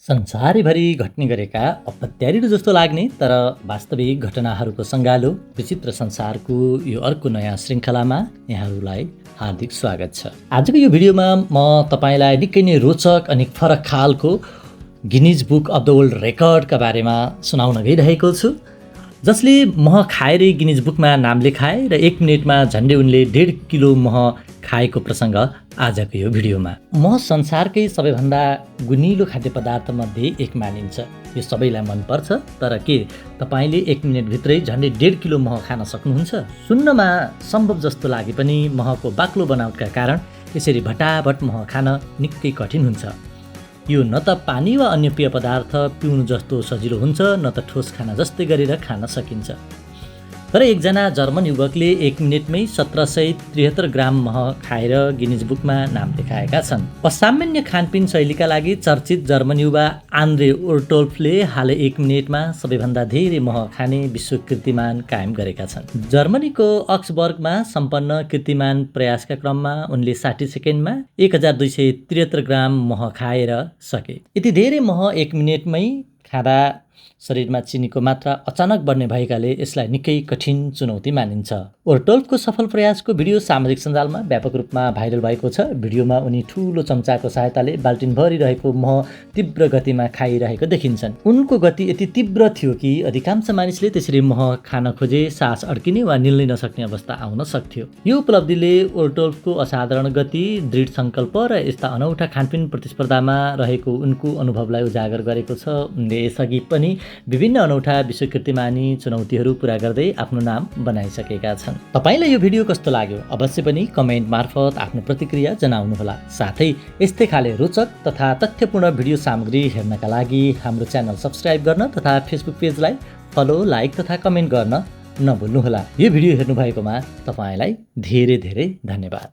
संसारैभरि घट्ने गरेका अपत्यारिलो जस्तो लाग्ने तर वास्तविक घटनाहरूको सङ्गालो विचित्र संसारको यो अर्को नयाँ श्रृङ्खलामा यहाँहरूलाई हार्दिक स्वागत छ। आजको यो भिडियोमा म तपाईँलाई निकै नै रोचक अनि फरक खालको Guinness book of the world रेकर्डका बारेमा सुनाउन गइरहेको छु, जसले मह खाएर गिनिज बुकमा नाम लेखाए र 1 मिनेटमा झन्डै उनले 1.5 किलो मह खाएको प्रसङ्ग आजको यो भिडियोमा। मह संसारकै सबैभन्दा गुनिलो खाद्य पदार्थमध्ये एक मानिन्छ। यो सबैलाई मनपर्छ, तर के तपाईँले 1 मिनेटभित्रै झन्डै 1.5 किलो मह खान सक्नुहुन्छ? सुन्नमा सम्भव जस्तो लागे पनि महको बाक्लो बनावटका कारण यसरी भटाभट मह खान निकै कठिन हुन्छ। यो न त पानी वा अन्य पेय पदार्थ पिउनु जस्तो सजिलो हुन्छ, न त ठोस खाना जस्तै गरेर खान सकिन्छ। तर एकजना जर्मन युवकले 1 मिनेटमै 1773 ग्राम मह खाएर गिनिज बुकमा नाम लेखाएका छन्। असामान्य खानपिन शैलीका लागि चर्चित जर्मन युवा आन्द्रे ओर्टोल्फले हालै 1 मिनेटमा सबैभन्दा धेरै मह खाने विश्व कीर्तिमान कायम गरेका छन्। जर्मनीको अक्सबर्गमा सम्पन्न कीर्तिमान प्रयासका क्रममा उनले 60 सेकेन्डमा 1273 ग्राम मह खाएर सके। यति धेरै मह 1 मिनेटमै खाँदा शरीरमा चिनीको मात्रा अचानक बढ्ने भएकाले यसलाई निकै कठिन चुनौती मानिन्छ। ओर्टोल्फको सफल प्रयासको भिडियो सामाजिक सञ्जालमा व्यापक रूपमा भाइरल भएको छ। भिडियोमा उनी ठूलो चम्चाको सहायताले बाल्टिनभरि रहेको मह तीव्र गतिमा खाइरहेको देखिन्छन्। उनको गति यति तीव्र थियो कि अधिकांश मानिसले त्यसरी मह खान खोजे सास अड्किने वा निल्नै नसक्ने अवस्था आउन सक्थ्यो। यो उपलब्धिले ओर्टोल्फको असाधारण गति, दृढ सङ्कल्प र यस्ता अनौठा खानपिन प्रतिस्पर्धामा रहेको उनको अनुभवलाई उजागर गरेको छ। उनले यसअघि पनि विभिन्न अनौठा विश्व कीर्तिमानी चुनौतीहरू पूरा गर्दै आफ्नो नाम बनाइसकेका छन्। तपाईलाई यो भिडियो कस्तो लाग्यो? अवश्य पनि कमेन्ट मार्फत आफ्नो प्रतिक्रिया जनाउनुहोला। साथै यस्तै खाले रोचक तथा तथ्यपूर्ण भिडियो सामग्री हेर्नका लागि हाम्रो च्यानल सब्स्क्राइब गर्न तथा फेसबुक पेजलाई फलो, लाइक तथा कमेन्ट गर्न नभुल्नुहोला। यो भिडियो हेर्नुभएकोमा तपाईँलाई धेरै धेरै धन्यवाद।